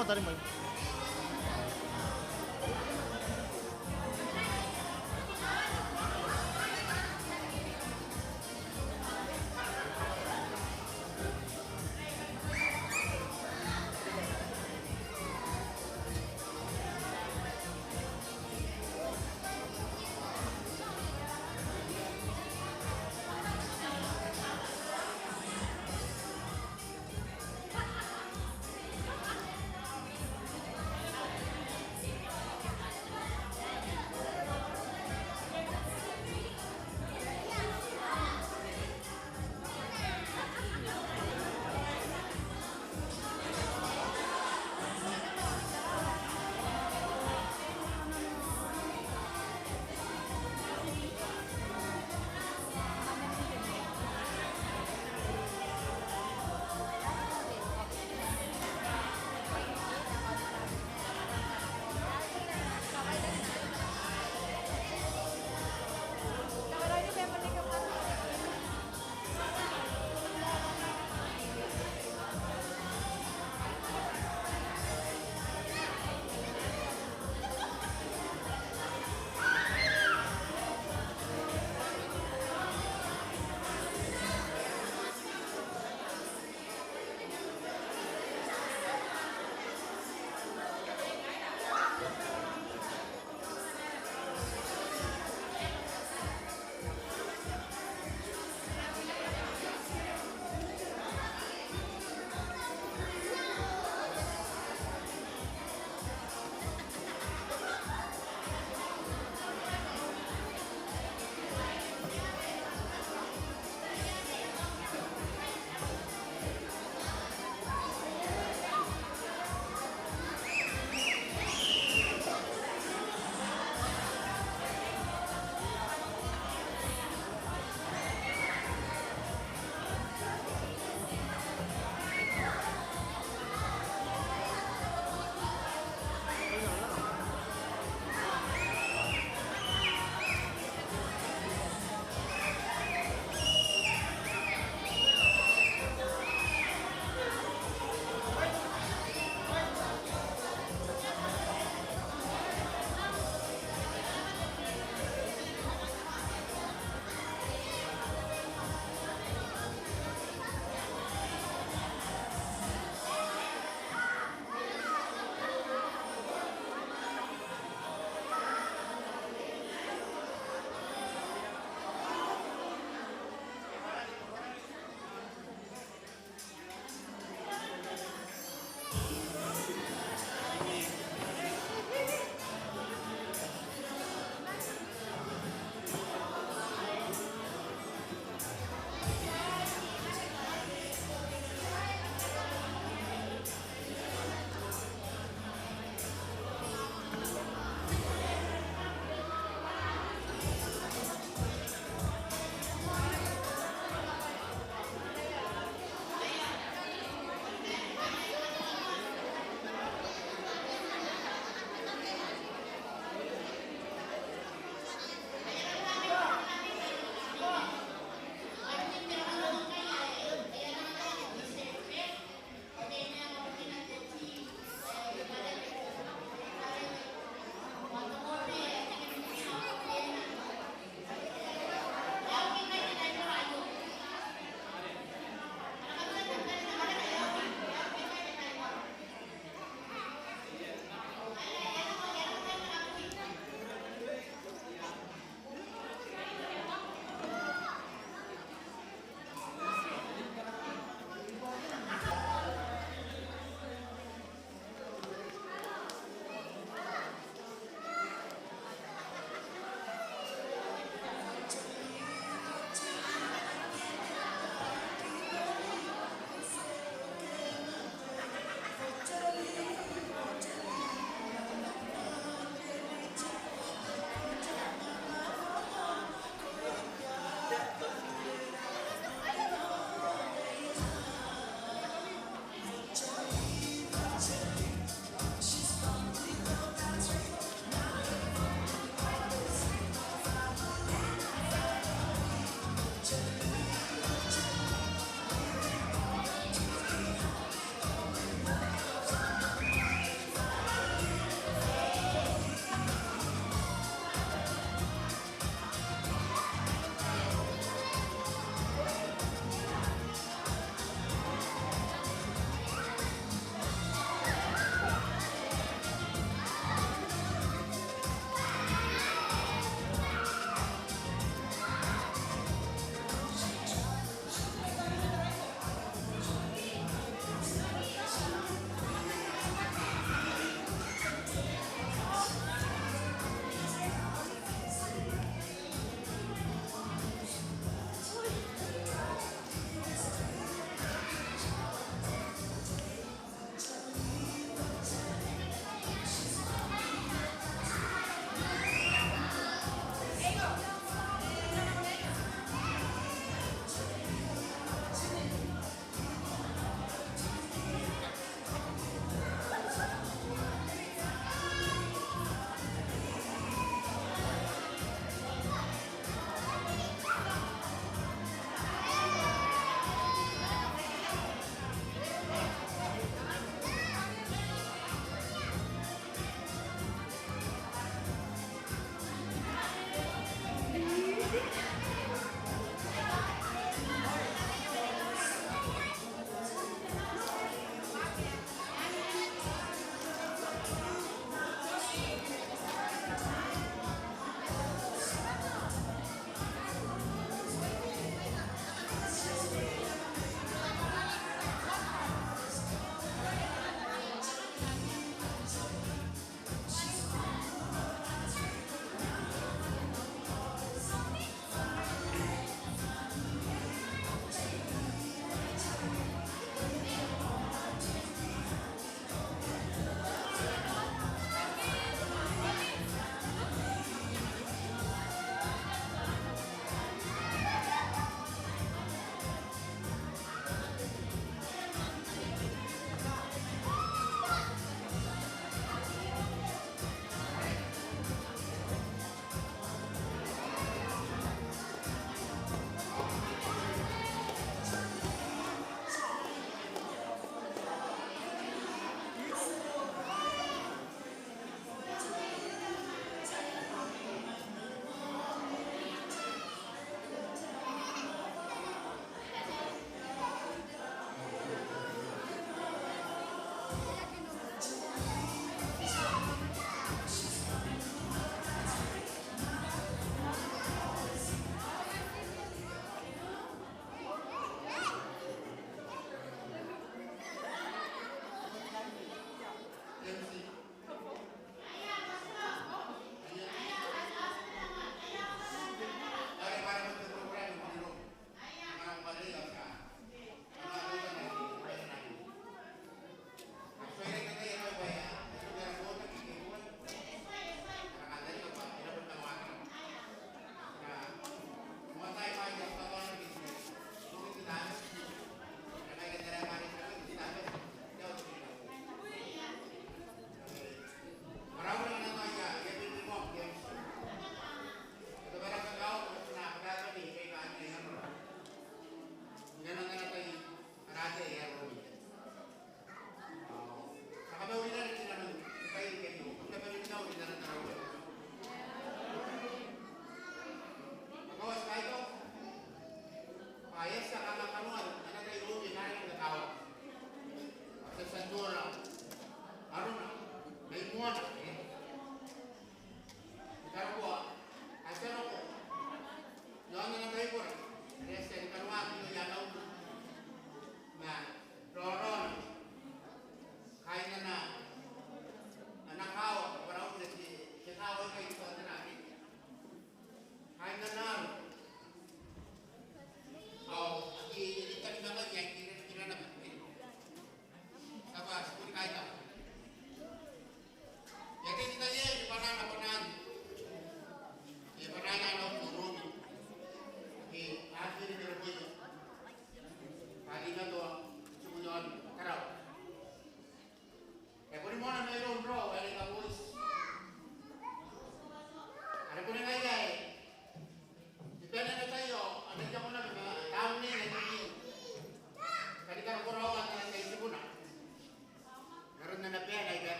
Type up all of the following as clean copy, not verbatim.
mo, tarim mo.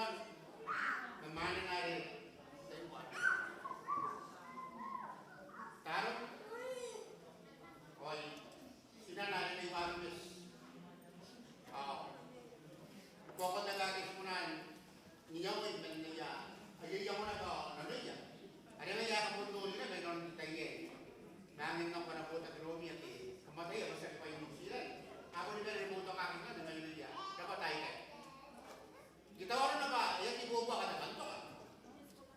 man. Mamanin na rin. Tarot. Oy, sila na rin yung warmis. Pokok nagagis mo na niyawin man niya. Ayayaw mo na ka, ano niya? Ano na niya kapuntuloy na, may noon tayo namin ng panapot at Romy at kamatay, masaya pa yung sila. Ako nila remoto kakin na, naman yun niya. Kapatay ka. Kita ko na ba, ayan ibuba ka na kanto ka.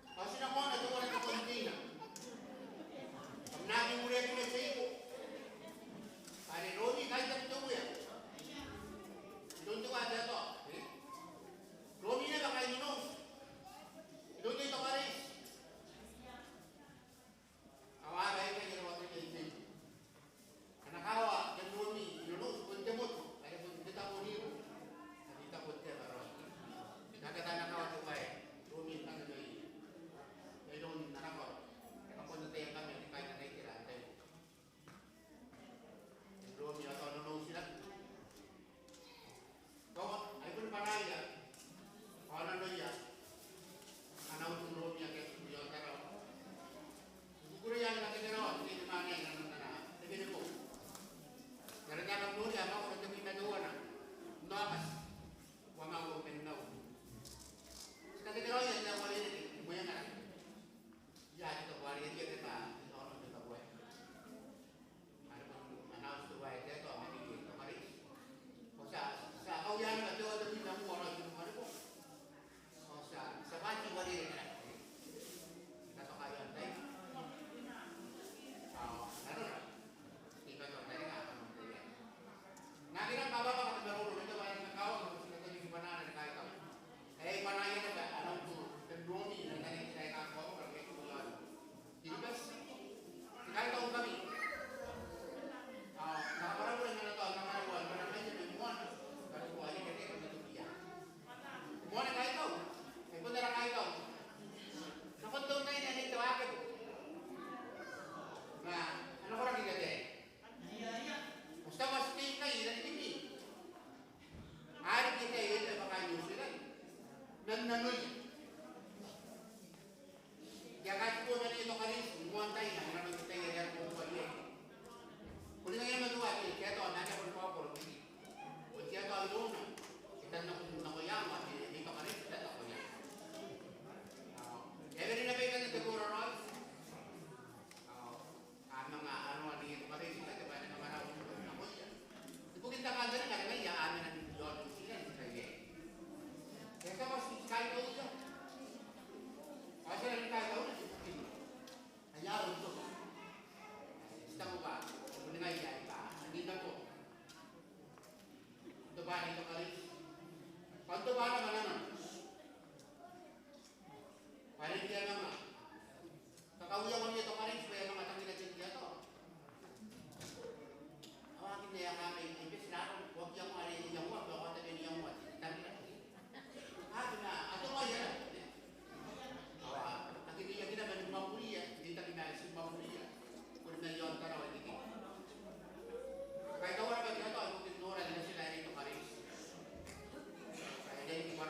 Kasi na ko na, ito ko na ito konti na. Pag naging muli ito na sa iyo. Pari Romy, kahit na ito mo yan. Doon ka dito. Romy na ba kayo nung? Doon ito ka rin. Awagay ka yung water kayo. Anakawa, yan Romy, ilunod, punta mo. Kaya punta mo niyo. Nakita punta ba ron? Nakatanakawa ito ba eh. Romy, ang ito eh. Ngayon, nanakaw. Kaya punta tayo kami, kahit na naitira. Romy, at ano sila. Kau, ay pun panaya. Kau na doya. Anaw tulong niya kaya suyo taro. Siguro yan natin gano'n. Hindi naman yan naman na. Sige po. Naragyan ang nuri, ama ko nagtabi na doon na. Nakas. Huwag ako penaw. Kasi gano'n yan na wala yun. Ibu yan na. Yan ito, wala yan yan na. Ito ako nang ito buhay. Ano pang announce to buhay. Ito, mamigil. Ito maris. Sa kauyan na ito, ito yung namuha yung ano po. O sa bati, wali rin na. Ito kayo ang tayo. Ano na? Hindi pa ito ang tayo nga. Nakinang bababa ka narulo. Ito ba yung nakawa? Ito yung banana na kahit ako. Eh, panaya na ba? Anong po? Romy na natin kinay kako. Pero ito mo lang. Dilibas. Kahit ako kami. Nakaparang mo lang na ito. Nakarawan. Marami niya may muwan. Kasi buhay niya kasi kung natubiya. Muwan na kahit ako. May punta na kahit ako. Nakuntong tayo na nito ako. Na, ano ko lang ikate? Basta mas tingin kayo, nanitimi. Ari kita yun na baka New Zealand. Nagnanoy. Kaya kahit po na nito ka rin, muwan tayo na. Naman kita yung ayan po ba niya. Kung nga yung magawa, kaya ito, nandiyan ko po ako. Kung kaya ito ang luna, kita na ko yaman, hindi ka ka rin, kita na ko yaman. Kaya rin na ba yung kanyang siguro, Ross? Mga ano dito pa rin sila, diba na mga rawin ko na ko yan. Kung kita ka rin, kaya nga amin ang Lord sila, sila yan. Kaya ka mas kahit ako siya. Kasi rin kahit ako na siya. Kaya ito. Basta mo ba? Kung nga yan pa, nandito ko. Ito ba nito ka rin? Pag ito ba naman naman? Parang kaya naman. Kakauya mo niya ito ka rin, kaya naman ang ginagin niya ito. Ang akin na yan namin, ibig na huwag yung arin yung huwag, huwag tabi niyang huwag. Sabi na, ato nga yan. Ang hindi naman yung mamuliya, hindi tabi na yung mamuliya. Kung na yun, taraw, hindi ko. Kahit ako naman ito, ang tinura, hindi na sila rin ito ka rin. Kaya hindi ko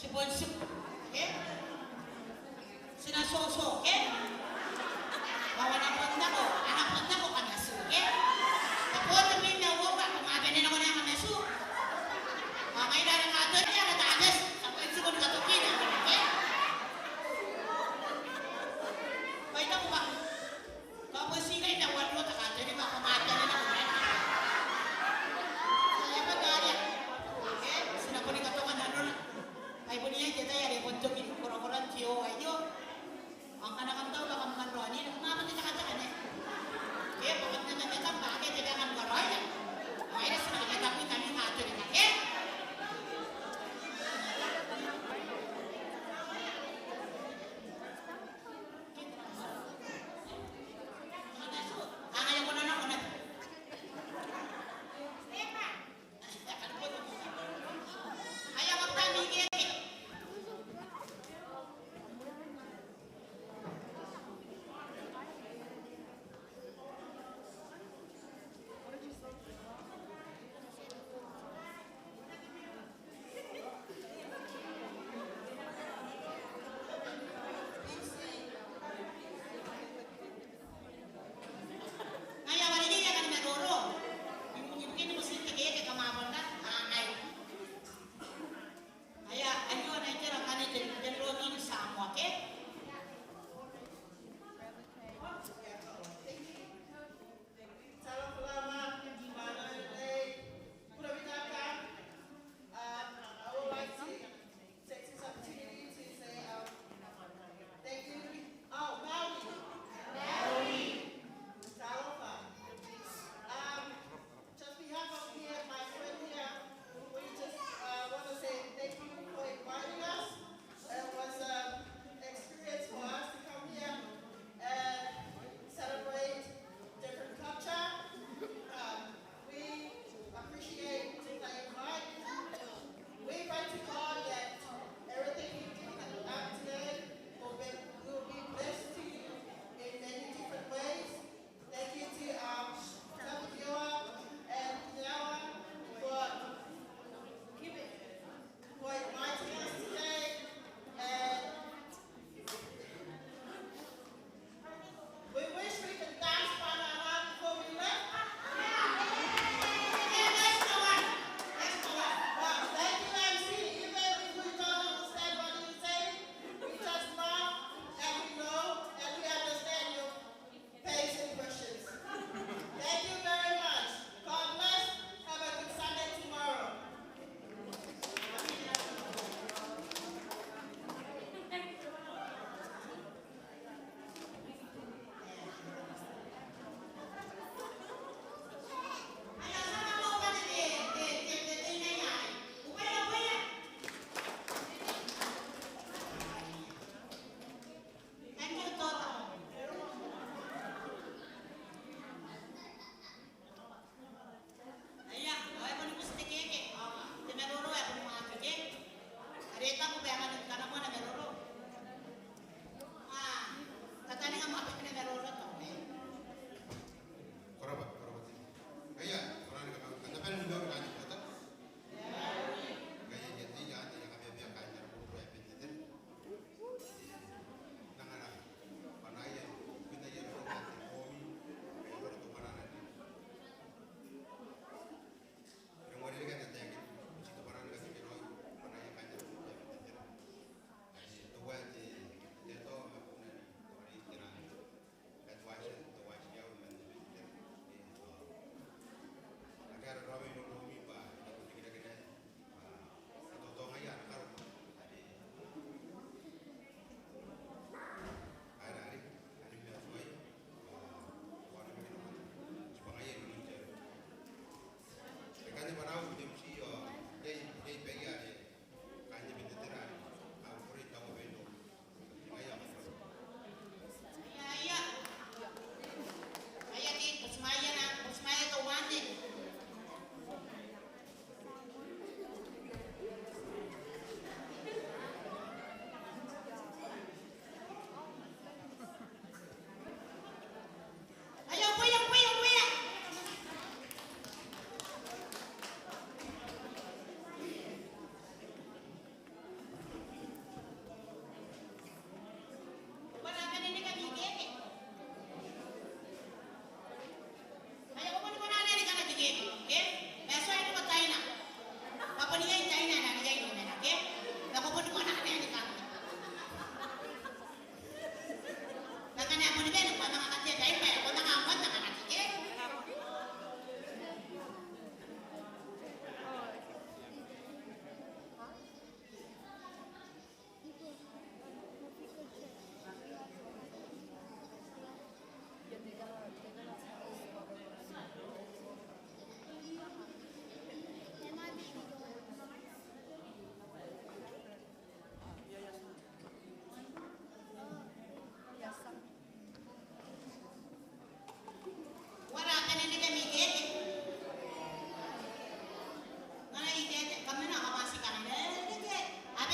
Sibonsip. Eh? Sinasosok. Eh? Bawa na punta ko. Anak punta ko kamasu. Eh? Tapos sabihin na huwag ka. Kumaganin ako na kamasu. Mamay na lang ato niya. Natagas. Tapos siguro katupin. Eh? Baita ko ba? Kapag sigay na walo ta kato ni ba kumaga na lang. Saya ba gaya? Eh? Sinapuni ka to ka na nun. Ay po niya kita yari punto kini kura-kuran tiyo ayo. Ang anak-ang tao baka makanroan niya. Kumaman kita kata ka na.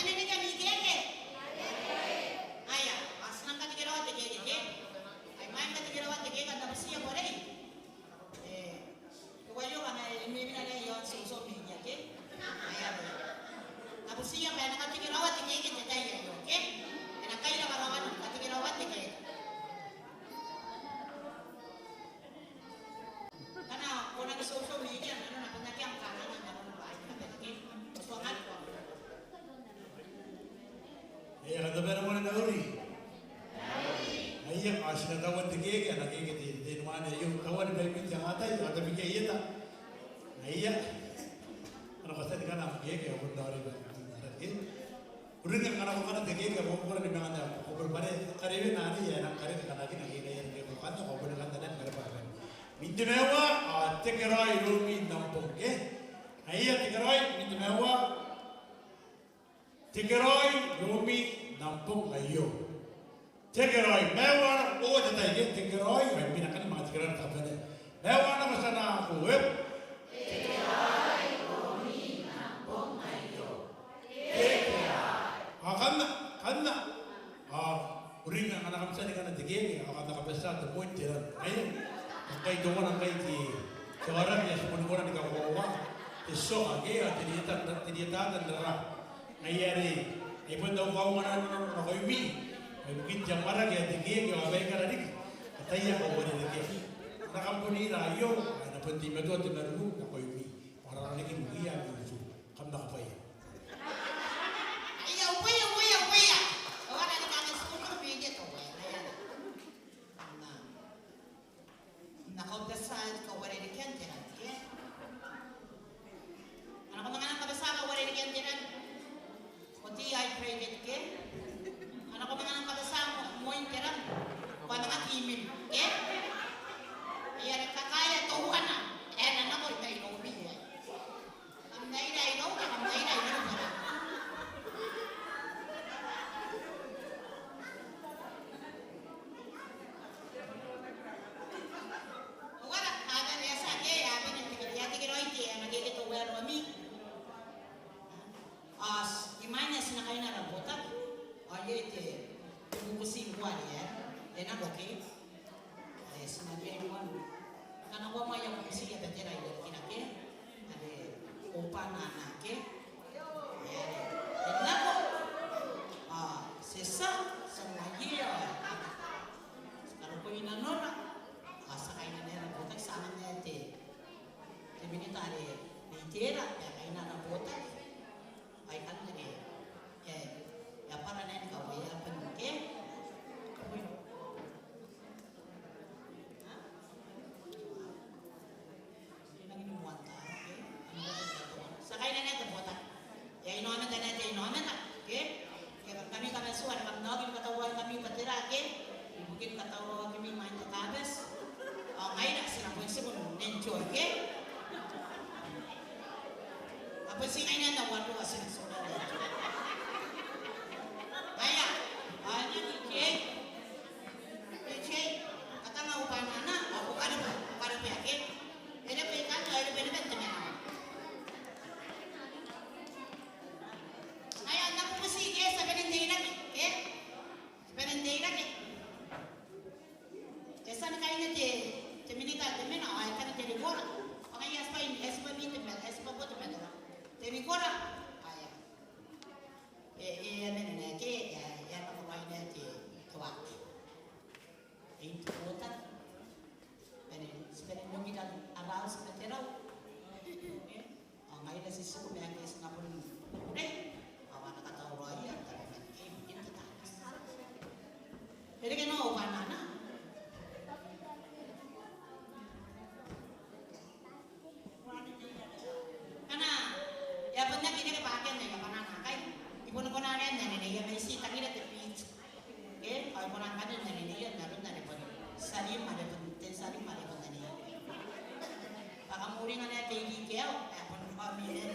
ini kan ikeke. Ayah, asnang ka tigirawat ikeke. Ay main ka tigirawat ikeke kan tapos siya boleh. Kayo kan may minalay yon suso niya ke. Ayah. Tapos siya kaya nakatigirawat ikeke tatay yo, okay? Nakay na karawan nakatigirawat ikeke. Karena orang suso niya ano na punaki ang kanan ng ano ba ay nakatike. Suangat ko. Kata pera mana nauri? Ayah asal kawan terkeke, anak keke di mana ayah kawan berpikir jangan ada, ada pikir iya tak? Ayah, anak kasta di kana keke, aku nauri berarti. Udah kan anak kana terkeke, aku pernah di mana? Aku berbalik karyawan nari ya, anak karyawan kana kena keke yang keke bukan, aku pernah kan dan berapa. Minta mewa, tekerai rumi nampung ke? Ayah tekerai minta mewa. Tekerai rumi nampung ayo. Tekerai mewa o jatah ye tekerai ay binakan mga tekerai kapane. Mewa na masana aku web. Tekerai rumi nampung ayo. Tekerai. Karena uring ang anak kamsa ni kana tegeke akan nakapesa to point tiran. Ayo. Angkai doon angkai ti seorang yang sepenuhnya di kawawa. Esok age tinita dan derah. Ayari, ibu tahu kau mana nak koimi, mungkin jamara kaya tinggi, kaya apa yang kada dik, katanya kau boleh dik. Nak kampung ini rayo, ada penting betul tu baru nak koimi, orang lagi mungkin yang itu, kamu nak apa ya? Iya, upaya. Orang ada kami sepuluh biji tu, Nah, kau besar kau boleh dikiantiran, ya? Anak kau besar kau boleh dikiantiran. Kunti ay credit ke, anak ko mga kabasama mo yung kiran, kung mga kimin, ke? Iya kakaya tuhan na, anak ko ito inuwi eh. Ang nainay ikaw, ang nainay ikaw na. Wala, aga niya sa akin, abi ng tigil-tigil iti, nagigit uwer kami. Gimana sinakay na rabotak? Ayo ite, tumukusin buwan ya. Enak oke? Sinabi mo karena gua mah yang mesti kita tirai dari kinake, ada opa nanake. Enak kok. Sesa sama dia. Sekarang ko inanora. Sakay na nera rabotak sana niya ite. Sabi ni tari, ni tira, kaya na rabotak. Ay kan ni ya para nen kau ya penke ini muat sakay na ito botak ya inomen ka natin inomen okay ya kami suar kami naging katawan kami patira okay mungkin katawan kami main kakabes ngayon na sila po yung sigun nencho okay apa sih ngayon na wato kasi nagsunan nencho Ayah, ini cek, kata mau panana, aku kada penyakit, ini pekan, ini benten ya. Ayah, nak pusing ke, sebenarnya tidak, sebenarnya tidak. Kesan kayaknya teminikan, ayah kan jadi bola, makanya espa buat tempat, jadi bola, ayah. Nenek ke ya nak mainnya di kawat. Ini botak. Ini sebenarnya mungkin ada seperti itu. Ngayon na si Suko may ang isa nga po ng awan nakatawa yan. Ini kita. Jadi kan mau panana. Karena ya benar ini kepakai nih ya panana kai. Ibu nak panana nih ya masih tak ada terpilih. Okay, kalau panana kan nih ya namun nih pun salim ada pun salim ada pun nih. Baka muring na tinggi kaya pun pamilya